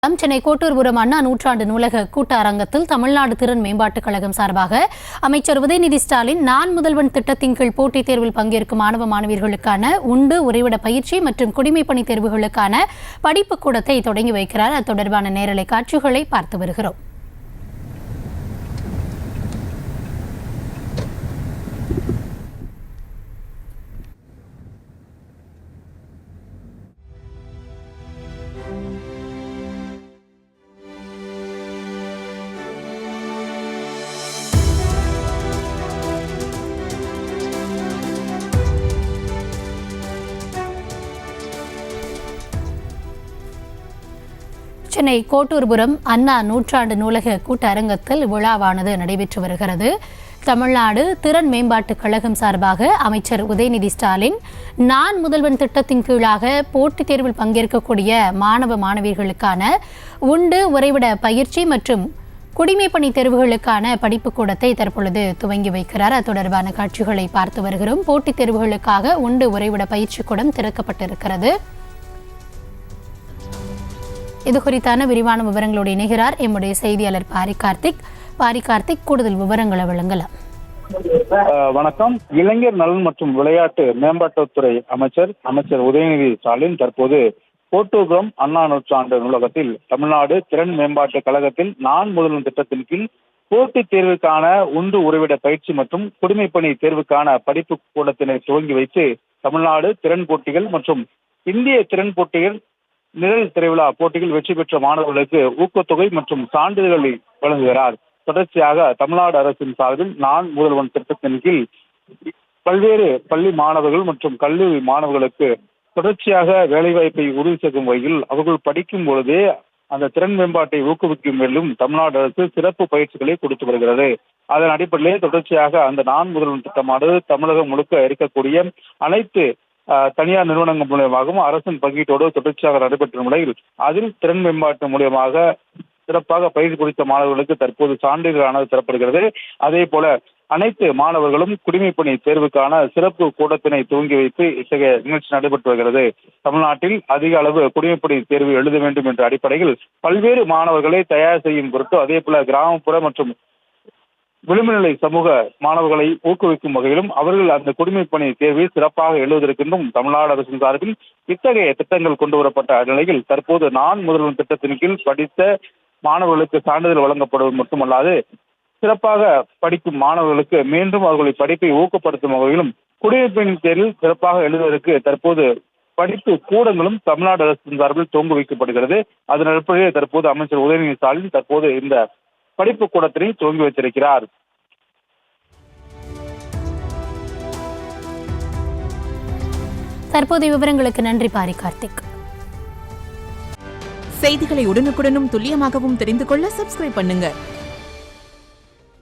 சென்னை கோட்டூர்புரம் அண்ணா நூற்றாண்டு நூலக கூட்ட அரங்கத்தில் தமிழ்நாடு திறன் மேம்பாட்டுக் கழகம் சார்பாக அமைச்சர் உதயநிதி ஸ்டாலின் நான் முதல்வன் திட்டத்தின் கீழ் போட்டித் தேர்வில் பங்கேற்கும் மாணவ மாணவியர்களுக்கான உண்டு உறைவிட பயிற்சி மற்றும் குடிமைப்பணி தேர்வுகளுக்கான படிப்புக் கூடத்தை தொடங்கி வைக்கிறார். அது தொடர்பான நேரலை காட்சிகளை பார்த்து வருகிறோம். சென்னை கோட்டூர்புரம் அண்ணா நூற்றாண்டு நூலக கூட்ட அரங்கத்தில் விழாவானது நடைபெற்று வருகிறது. தமிழ்நாடு திறன் மேம்பாட்டுக் கழகம் சார்பாக அமைச்சர் உதயநிதி ஸ்டாலின் நான் முதல்வன் திட்டத்தின் கீழாக போட்டித் தேர்வில் பங்கேற்கக்கூடிய மாணவ மாணவியர்களுக்கான உண்டு உறைவிட பயிற்சி மற்றும் குடிமைப்பணி தேர்வுகளுக்கான படிப்புக் கூடத்தை தற்பொழுது துவங்கி வைக்கிறார். அது தொடர்பான காட்சிகளை பார்த்து வருகிறோம். போட்டித் தேர்வுகளுக்காக உண்டு உறைவிட பயிற்சி கூடம் திறக்கப்பட்டிருக்கிறது. இது குறித்தான விரிவான விவரங்களோடு இணைகிறார் எம்முடைய செய்தியாளர் பாரி கார்த்திக். கூடுதல் விவரங்களை வழங்கலாம். வணக்கம். இளைஞர் நலன் மற்றும் விளையாட்டு மேம்பாட்டுத்துறை அமைச்சர் உதயநிதி ஸ்டாலின் தற்போது கோட்டூர்புரம் அண்ணா நூற்றாண்டு நூலகத்தில் தமிழ்நாடு திறன் மேம்பாட்டுக் கழகத்தில் நான் முதல்வன் திட்டத்தின் கீழ் போட்டித் தேர்வுக்கான உண்டு உறைவிட பயிற்சி மற்றும் குடிமைப்பணி தேர்வுக்கான படிப்பு கூடத்தினை துவங்கி வைத்து தமிழ்நாடு திறன் போட்டிகள் மற்றும் இந்திய திறன் போட்டிகள் நிழல் திரைவிழா போட்டியில் வெற்றி பெற்ற மாணவர்களுக்கு ஊக்கத்தொகை மற்றும் சான்றிதழ்களை வழங்குகிறார். தொடர்ச்சியாக தமிழ்நாடு அரசின் சார்பில் நான் முதல்வன் திட்டத்தின் கீழ் பல்வேறு பள்ளி மாணவர்கள் மற்றும் கல்லூரி மாணவர்களுக்கு தொடர்ச்சியாக வேலைவாய்ப்பை உறுதி செய்யும் வகையில் அவர்கள் படிக்கும் பொழுதே அந்த திறன் மேம்பாட்டை ஊக்குவிக்கும் மேலும் தமிழ்நாடு அரசு சிறப்பு பயிற்சிகளை கொடுத்து வருகிறது. அதன் அடிப்படையிலே தொடர்ச்சியாக அந்த நான் முதல்வன் திட்டமானது தமிழகம் முழுக்க இருக்கக்கூடிய அனைத்து தனியார் நிறுவனங்கள் மூலியமாகவும் அரசின் பங்கீட்டோடு தொடர்ச்சியாக நடைபெற்ற நிலையில் அதில் திறன் மேம்பாட்டு மூலியமாக சிறப்பாக பயிற்சி குறித்த மாணவர்களுக்கு தற்போது சான்றிதழானது தரப்படுகிறது. அதே போல அனைத்து மாணவர்களும் குடிமைப்பணி தேர்வுக்கான சிறப்பு கூடத்தினை துவங்கி வைத்து இத்தகைய நிகழ்ச்சி நடைபெற்று வருகிறது. தமிழ்நாட்டில் அதிக அளவு குடிமைப்பணி தேர்வு எழுத வேண்டும் என்ற அடிப்படையில் பல்வேறு மாணவர்களை தயார் செய்யும் பொருட்டு அதே போல கிராமப்புற மற்றும் விளிம்புநிலை சமூக மாணவர்களை ஊக்குவிக்கும் வகையிலும் அவர்கள் அந்த குடிமைப்பணி தேர்வை சிறப்பாக எழுதுவதற்கென்றும் தமிழ்நாடு அரசின் சார்பில் இத்தகைய திட்டங்கள் கொண்டு வரப்பட்ட நிலையில் தற்போது நான் முதல்வன் திட்டத்தின் கீழ் படித்த மாணவர்களுக்கு சான்றிதழ் வழங்கப்படுவது மட்டுமல்லாது சிறப்பாக படிக்கும் மாணவர்களுக்கு மீண்டும் அவர்களை படிப்பை ஊக்கப்படுத்தும் வகையிலும் குடிமைப்பணி தேர்வில் சிறப்பாக எழுதுவதற்கு தற்போது படிப்பு கூடங்களும் தமிழ்நாடு அரசின் சார்பில் துவங்கி வைக்கப்படுகிறது. அதன் அடிப்படையில் தற்போது அமைச்சர் உதயநிதி ஸ்டாலின் தற்போது இந்த படிப்பு கூடத்தினை துவங்கி வைத்திருக்கிறார். தற்போதைய விவரங்களுக்கு நன்றி பாரி கார்த்திக். செய்திகளை உடனுக்குடனும் துல்லியமாகவும் தெரிந்து கொள்ள சப்ஸ்கிரைப் பண்ணுங்க.